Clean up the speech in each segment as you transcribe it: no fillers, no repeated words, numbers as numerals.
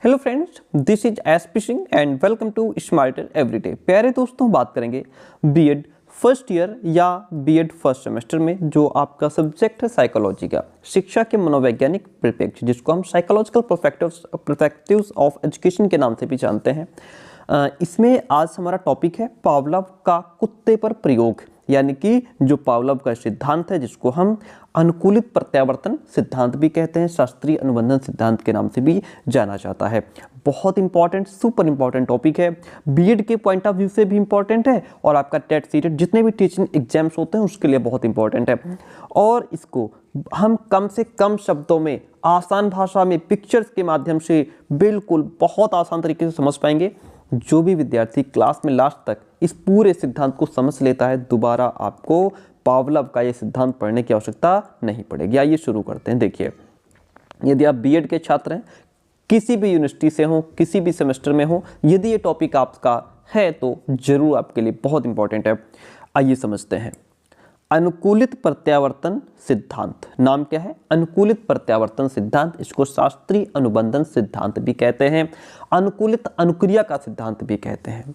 Hello friends, this is SP Singh and welcome to Smarter Everyday. प्यारे दोस्तों, बात करेंगे बीएड फर्स्ट ईयर या बीएड फर्स्ट सेमेस्टर में जो आपका सब्जेक्ट है साइकोलॉजी का, शिक्षा के मनोवैज्ञानिक परिप्रेक्ष्य, जिसको हम साइकोलॉजिकल पर्सपेक्टिव्स ऑफ एजुकेशन के नाम से भी जानते हैं। इसमें आज हमारा टॉपिक है पावलोव का कुत्ते पर प्रयोग, यानी कि जो पावलोव का सिद्धांत है जिसको हम अनुकूलित प्रत्यावर्तन सिद्धांत भी कहते हैं, शास्त्रीय अनुबंधन सिद्धांत के नाम से भी जाना जाता है। बहुत इंपॉर्टेंट, सुपर इंपॉर्टेंट टॉपिक है, बीएड के पॉइंट ऑफ व्यू से भी इंपॉर्टेंट है और आपका टेट सीटेट जितने भी टीचिंग एग्जाम्स होते हैं उसके लिए बहुत इंपॉर्टेंट है। और इसको हम कम से कम शब्दों में, आसान भाषा में, पिक्चर्स के माध्यम से बिल्कुल बहुत आसान तरीके से समझ पाएंगे। जो भी विद्यार्थी क्लास में लास्ट तक इस पूरे सिद्धांत को समझ लेता है, दोबारा आपको पावलोव का ये सिद्धांत पढ़ने की आवश्यकता नहीं पड़ेगी। आइए शुरू करते हैं। देखिए, यदि आप बीएड के छात्र हैं, किसी भी यूनिवर्सिटी से हो, किसी भी सेमेस्टर में हो, यदि ये टॉपिक आपका है तो जरूर आपके लिए बहुत इंपॉर्टेंट है। आइए समझते हैं। अनुकूलित प्रत्यावर्तन सिद्धांत, नाम क्या है? अनुकूलित प्रत्यावर्तन सिद्धांत। इसको शास्त्रीय अनुबंधन सिद्धांत भी कहते हैं, अनुकूलित अनुक्रिया का सिद्धांत भी कहते हैं।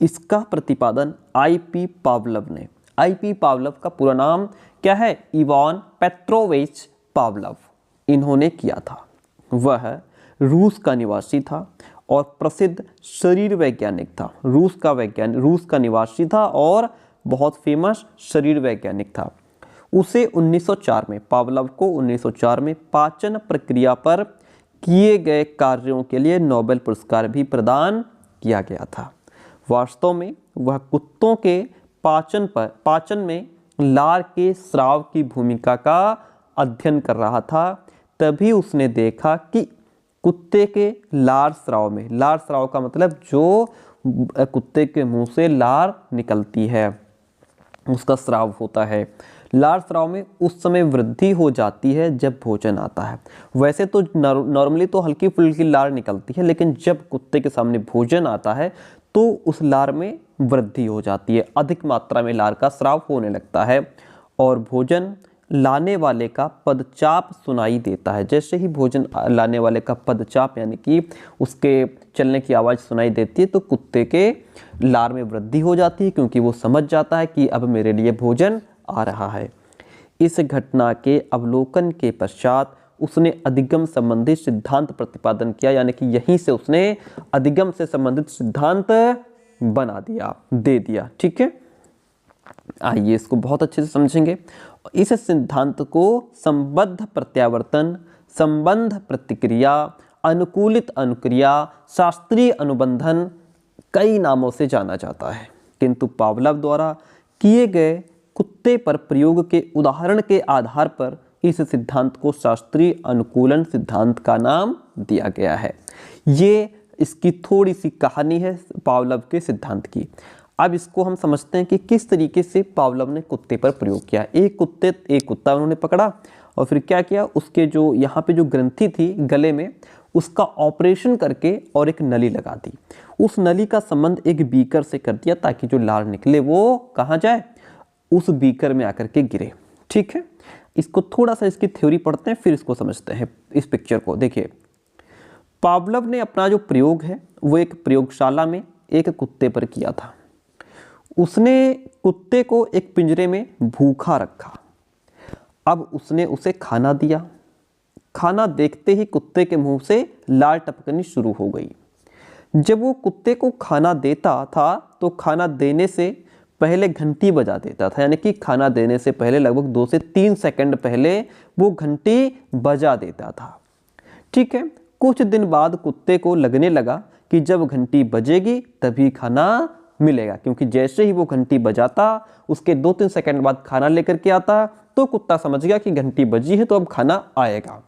इसका प्रतिपादन आईपी पावलोव ने, आईपी पावलोव का पूरा नाम क्या है? इवान पेट्रोविच पावलोव, इन्होंने किया था। वह रूस का निवासी था और प्रसिद्ध शरीर वैज्ञानिक था। रूस का निवासी था और बहुत फेमस शरीर वैज्ञानिक था। उसे 1904 में, पावलोव को 1904 में पाचन प्रक्रिया पर किए गए कार्यों के लिए नोबेल पुरस्कार भी प्रदान किया गया था। वास्तव में वह कुत्तों के पाचन में लार के स्राव की भूमिका का अध्ययन कर रहा था। तभी उसने देखा कि कुत्ते के लार स्राव में, लार स्राव का मतलब जो कुत्ते के मुंह से लार निकलती है, उसका स्राव होता है। लार स्राव में उस समय वृद्धि हो जाती है जब भोजन आता है। वैसे तो नॉर्मली तो हल्की फुल्की लार निकलती है, लेकिन जब कुत्ते के सामने भोजन आता है तो उस लार में वृद्धि हो जाती है, अधिक मात्रा में लार का स्राव होने लगता है और भोजन लाने वाले का पदचाप सुनाई देता है। जैसे ही भोजन लाने वाले का पदचाप यानी कि उसके चलने की आवाज़ सुनाई देती है तो कुत्ते के लार में वृद्धि हो जाती है, क्योंकि वो समझ जाता है कि अब मेरे लिए भोजन आ रहा है। इस घटना के अवलोकन के पश्चात उसने अधिगम संबंधित सिद्धांत प्रतिपादन किया, यानी कि यहीं से उसने अधिगम से संबंधित सिद्धांत बना दिया, दे दिया। ठीक है, आइए इसको बहुत अच्छे से समझेंगे। इस सिद्धांत को संबद्ध प्रत्यावर्तन, संबंध प्रतिक्रिया, अनुकूलित अनुक्रिया, शास्त्रीय अनुबंधन कई नामों से जाना जाता है, किंतु पावलोव द्वारा किए गए कुत्ते पर प्रयोग के उदाहरण के आधार पर इस सिद्धांत को शास्त्रीय अनुकूलन सिद्धांत का नाम दिया गया है। ये इसकी थोड़ी सी कहानी है पावलोव के सिद्धांत की। अब इसको हम समझते हैं कि किस तरीके से पावलोव ने कुत्ते पर प्रयोग किया। एक कुत्ता उन्होंने पकड़ा और फिर क्या किया, उसके जो यहाँ पे जो ग्रंथि थी गले में, उसका ऑपरेशन करके और एक नली लगा दी। उस नली का संबंध एक बीकर से कर दिया ताकि जो लार निकले वो कहाँ जाए? उस बीकर में आकर के गिरे। ठीक है, इसको थोड़ा सा इसकी थ्योरी पढ़ते हैं, फिर इसको समझते हैं। इस पिक्चर को देखिए, पावलोव ने अपना जो प्रयोग है वो एक प्रयोगशाला में एक कुत्ते पर किया था। उसने कुत्ते को एक पिंजरे में भूखा रखा। अब उसने उसे खाना दिया। खाना देखते ही कुत्ते के मुंह से लार टपकनी शुरू हो गई। जब वो कुत्ते को खाना देता था तो खाना देने से पहले घंटी बजा देता था, यानी कि खाना देने से पहले लगभग 2 से 3 सेकंड पहले वो घंटी बजा देता था। ठीक है, कुछ दिन बाद कुत्ते को लगने लगा कि जब घंटी बजेगी तभी खाना मिलेगा, क्योंकि जैसे ही वो घंटी बजाता उसके 2-3 सेकंड बाद खाना लेकर के आता तो कुत्ता समझ गया कि घंटी बजी है तो अब खाना आएगा।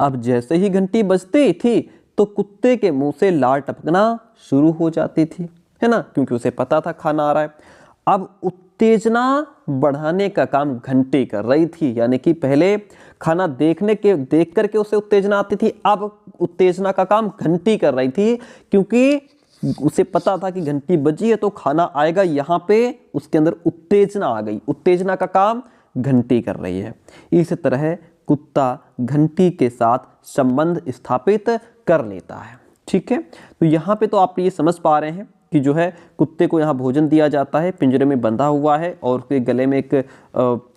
अब जैसे ही घंटी बजती थी तो कुत्ते के मुंह से लार टपकना शुरू हो जाती थी, है ना, क्योंकि उसे पता था खाना आ रहा है। अब उत्तेजना बढ़ाने का काम घंटी कर रही थी, यानी कि पहले खाना देख करके उसे उत्तेजना आती थी, अब उत्तेजना का काम घंटी कर रही थी, क्योंकि उसे पता था कि घंटी बजी है तो खाना आएगा। यहाँ पे उसके अंदर उत्तेजना आ गई, उत्तेजना का काम घंटी कर रही है। इस तरह कुत्ता घंटी के साथ संबंध स्थापित कर लेता है। ठीक है, तो यहाँ पे तो आप ये समझ पा रहे हैं कि जो है कुत्ते को यहाँ भोजन दिया जाता है, पिंजरे में बंधा हुआ है और उसके गले में एक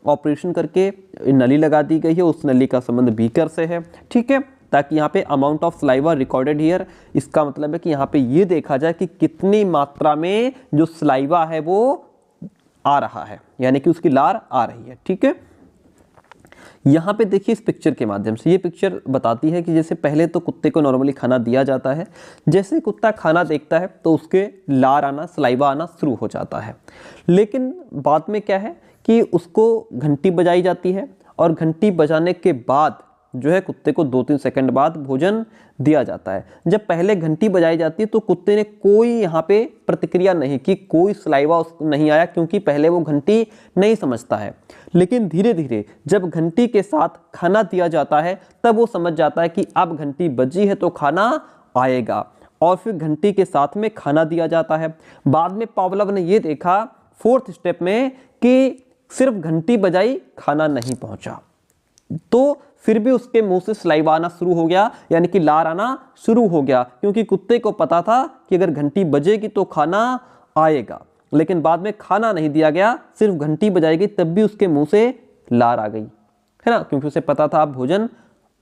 ऑपरेशन करके नली लगा दी गई है, उस नली का संबंध बीकर से है। ठीक है, ताकि यहाँ पे amount of saliva recorded here, इसका मतलब है कि यहाँ पे ये देखा जाए कि कितनी मात्रा में जो सलाइवा है वो आ रहा है, यानी कि उसकी लार आ रही है। ठीक है, यहाँ पे देखिए इस पिक्चर के माध्यम से, ये पिक्चर बताती है कि जैसे पहले तो कुत्ते को नॉर्मली खाना दिया जाता है, जैसे कुत्ता खाना देखता है तो उसके लार आना, सलाइवा आना शुरू हो जाता है। लेकिन बाद में क्या है कि उसको घंटी बजाई जाती है और घंटी बजाने के बाद जो है कुत्ते को 2-3 सेकंड बाद भोजन दिया जाता है। जब पहले घंटी बजाई जाती है तो कुत्ते ने कोई यहाँ पे प्रतिक्रिया नहीं की, कोई सलाइवा उसको नहीं आया, क्योंकि पहले वो घंटी नहीं समझता है। लेकिन धीरे धीरे जब घंटी के साथ खाना दिया जाता है तब वो समझ जाता है कि अब घंटी बजी है तो खाना आएगा, और फिर घंटी के साथ में खाना दिया जाता है। बाद में पावलोव ने ये देखा 4th स्टेप में कि सिर्फ घंटी बजाई, खाना नहीं पहुंचा, तो फिर भी उसके मुंह से सलाइवा आना शुरू हो गया, यानी कि लार आना शुरू हो गया, क्योंकि कुत्ते को पता था कि अगर घंटी बजेगी तो खाना आएगा। लेकिन बाद में खाना नहीं दिया गया, सिर्फ घंटी बजाई गई, तब भी उसके मुंह से लार आ गई, है ना, क्योंकि उसे पता था अब भोजन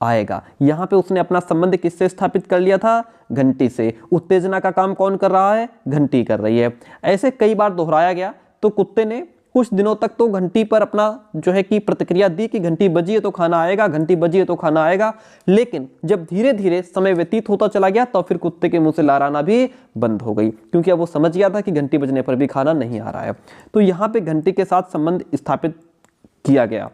आएगा। यहाँ पे उसने अपना संबंध किससे स्थापित कर लिया था? घंटी से। उत्तेजना का काम कौन कर रहा है? घंटी कर रही है। ऐसे कई बार दोहराया गया, तो कुत्ते ने कुछ दिनों तक तो घंटी पर अपना जो है कि प्रतिक्रिया दी कि घंटी बजी है तो खाना आएगा, घंटी बजी है तो खाना आएगा। लेकिन जब धीरे धीरे समय व्यतीत होता चला गया तो फिर कुत्ते के मुंह से लार आना भी बंद हो गई, क्योंकि अब वो समझ गया था कि घंटी बजने पर भी खाना नहीं आ रहा है। तो यहाँ पे घंटी के साथ संबंध स्थापित किया गया।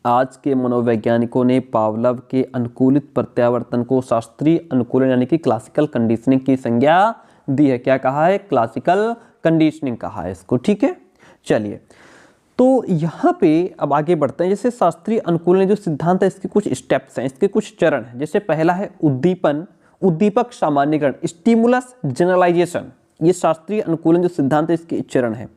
आज के मनोवैज्ञानिकों ने पावलोव के अनुकूलित प्रत्यावर्तन को शास्त्रीय अनुकूलन यानी कि क्लासिकल कंडीशनिंग की संज्ञा दी है। क्या कहा है? क्लासिकल कंडीशनिंग कहा है इसको। ठीक है, चलिए तो यहाँ पे अब आगे बढ़ते हैं। जैसे शास्त्रीय अनुकूलन जो सिद्धांत है, इसके कुछ स्टेप्स हैं, इसके कुछ चरण हैं। जैसे पहला है उद्दीपन, उद्दीपक सामान्यकरण, स्टिमुलस जनरलाइजेशन। ये शास्त्रीय अनुकूलन जो सिद्धांत है इसके चरण है।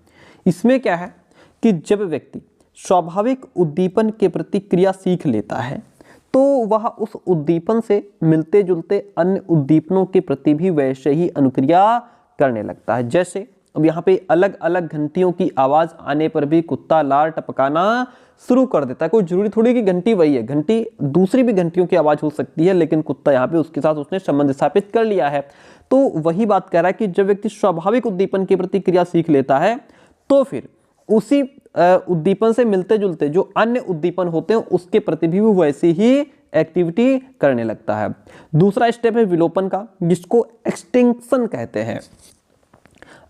इसमें क्या है कि जब व्यक्ति स्वाभाविक उद्दीपन के प्रति क्रिया सीख लेता है तो वह उस उद्दीपन से मिलते जुलते अन्य उद्दीपनों के प्रति भी वैसे ही अनुक्रिया करने लगता है। जैसे अब यहाँ पे अलग अलग घंटियों की आवाज आने पर भी कुत्ता लार टपकाना शुरू कर देता है। कोई जरूरी थोड़ी कि घंटी वही है, घंटी दूसरी भी घंटियों की आवाज हो सकती है, लेकिन कुत्ता यहाँ पे उसके साथ उसने संबंध स्थापित कर लिया है। तो वही बात कह रहा है कि जब व्यक्ति स्वाभाविक उद्दीपन की प्रतिक्रिया सीख लेता है तो फिर उसी उद्दीपन से मिलते जुलते जो अन्य उद्दीपन होते हैं उसके प्रति भी वो वैसी ही एक्टिविटी करने लगता है। दूसरा स्टेप है विलोपन का, जिसको एक्सटिंक्शन कहते हैं।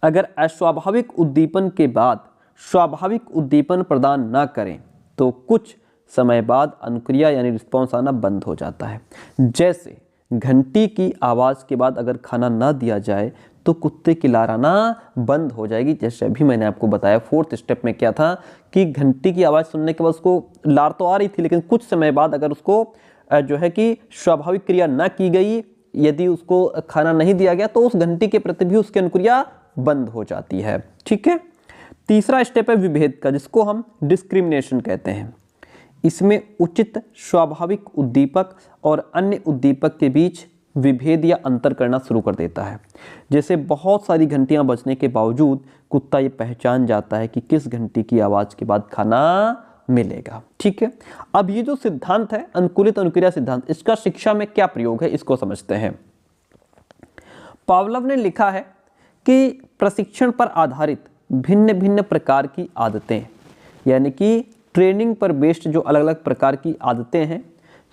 अगर अस्वाभाविक उद्दीपन के बाद स्वाभाविक उद्दीपन प्रदान न करें तो कुछ समय बाद अनुक्रिया यानी रिस्पॉन्स आना बंद हो जाता है। जैसे घंटी की आवाज़ के बाद अगर खाना न दिया जाए तो कुत्ते की लार आना बंद हो जाएगी। जैसे अभी मैंने आपको बताया 4th स्टेप में क्या था कि घंटी की आवाज़ सुनने के बाद उसको लार तो आ रही थी, लेकिन कुछ समय बाद अगर उसको जो है कि स्वाभाविक क्रिया न की गई, यदि उसको खाना नहीं दिया गया तो उस घंटी के प्रति भी उसकी अनुक्रिया बंद हो जाती है। ठीक है, तीसरा स्टेप है विभेद का, जिसको हम डिस्क्रिमिनेशन कहते हैं। इसमें उचित स्वाभाविक उद्दीपक और अन्य उद्दीपक के बीच विभेद या अंतर करना शुरू कर देता है। जैसे बहुत सारी घंटियां बजने के बावजूद कुत्ता ये पहचान जाता है कि किस घंटी की आवाज के बाद खाना मिलेगा। ठीक है, अब ये जो सिद्धांत है अनुकूलित अनुक्रिया सिद्धांत, इसका शिक्षा में क्या प्रयोग है इसको समझते हैं। पावलोव ने लिखा है कि प्रशिक्षण पर आधारित भिन्न भिन्न प्रकार की आदतें, यानी कि ट्रेनिंग पर बेस्ड जो अलग अलग प्रकार की आदतें हैं,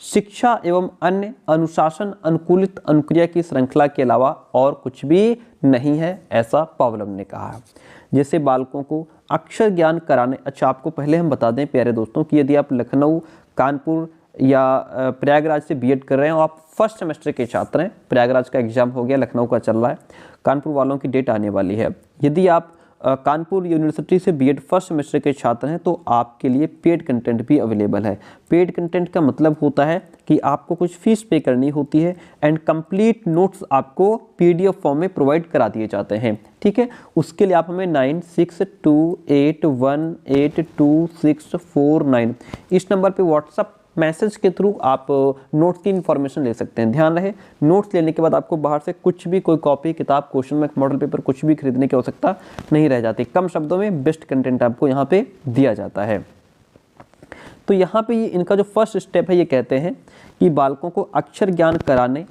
शिक्षा एवं अन्य अनुशासन अनुकूलित अनुक्रिया की श्रृंखला के अलावा और कुछ भी नहीं है, ऐसा पावलोव ने कहा है। जैसे बालकों को अक्षर ज्ञान कराने, अच्छा आपको पहले हम बता दें प्यारे दोस्तों कि यदि आप लखनऊ, कानपुर या प्रयागराज से बीएड कर रहे हैं और आप फर्स्ट सेमेस्टर के छात्र हैं, प्रयागराज का एग्जाम हो गया, लखनऊ का चल रहा है, कानपुर वालों की डेट आने वाली है। यदि आप कानपुर यूनिवर्सिटी से बीएड फर्स्ट सेमेस्टर के छात्र हैं तो आपके लिए पेड कंटेंट भी अवेलेबल है। पेड कंटेंट का मतलब होता है कि आपको कुछ फीस पे करनी होती है एंड कंप्लीट नोट्स आपको पीडीएफ फॉर्म में प्रोवाइड करा दिए जाते हैं। ठीक है, उसके लिए आप हमें 9628182649 इस नंबर पे व्हाट्सअप मैसेज के थ्रू आप नोट्स की इन्फॉर्मेशन ले सकते हैं। ध्यान रहे, नोट्स लेने के बाद आपको बाहर से कुछ भी, कोई कॉपी, किताब, क्वेश्चन बैंक, मॉडल पेपर कुछ भी खरीदने की आवश्यकता नहीं रह जाती। कम शब्दों में बेस्ट कंटेंट आपको यहाँ पे दिया जाता है। तो यहाँ पे इनका जो फर्स्ट स्टेप है, ये कहते हैं कि बालकों को अक्षर ज्ञान कराने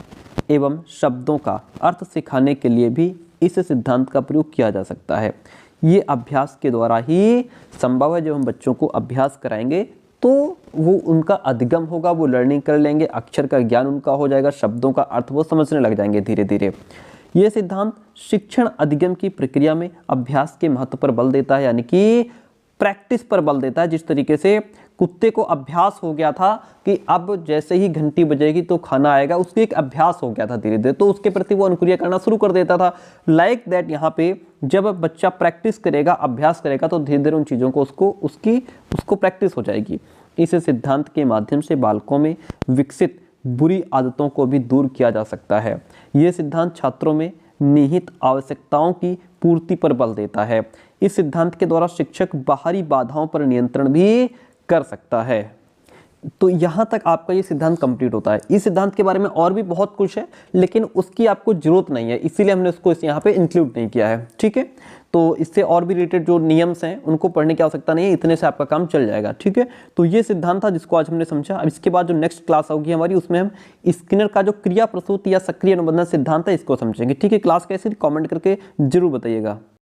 एवं शब्दों का अर्थ सिखाने के लिए भी इस सिद्धांत का प्रयोग किया जा सकता है। ये अभ्यास के द्वारा ही संभव है। जब हम बच्चों को अभ्यास कराएंगे तो वो उनका अधिगम होगा, वो लर्निंग कर लेंगे, अक्षर का ज्ञान उनका हो जाएगा, शब्दों का अर्थ वो समझने लग जाएंगे धीरे धीरे। ये सिद्धांत शिक्षण अधिगम की प्रक्रिया में अभ्यास के महत्व पर बल देता है, यानी कि प्रैक्टिस पर बल देता है। जिस तरीके से कुत्ते को अभ्यास हो गया था कि अब जैसे ही घंटी बजेगी तो खाना आएगा, उसको एक अभ्यास हो गया था धीरे धीरे, तो उसके प्रति वो अनुक्रिया करना शुरू कर देता था। लाइक दैट यहाँ पे जब बच्चा प्रैक्टिस करेगा, अभ्यास करेगा, तो धीरे धीरे उन चीज़ों को उसको प्रैक्टिस हो जाएगी। इस सिद्धांत के माध्यम से बालकों में विकसित बुरी आदतों को भी दूर किया जा सकता है। ये सिद्धांत छात्रों में निहित आवश्यकताओं की पूर्ति पर बल देता है। इस सिद्धांत के द्वारा शिक्षक बाहरी बाधाओं पर नियंत्रण भी कर सकता है। तो यहाँ तक आपका ये सिद्धांत कंप्लीट होता है। इस सिद्धांत के बारे में और भी बहुत कुछ है, लेकिन उसकी आपको जरूरत नहीं है, इसीलिए हमने उसको यहाँ पे इंक्लूड नहीं किया है। ठीक है, तो इससे और भी रिलेटेड जो नियम्स हैं उनको पढ़ने की आवश्यकता नहीं है, इतने से आपका काम चल जाएगा। ठीक है, तो ये सिद्धांत था जिसको आज हमने समझा। अब इसके बाद जो नेक्स्ट क्लास होगी हमारी, उसमें हम स्किनर का जो क्रिया प्रसूति या सक्रिय अनुबंधन सिद्धांत है इसको समझेंगे। ठीक है, क्लास कैसी थी कमेंट करके जरूर बताइएगा।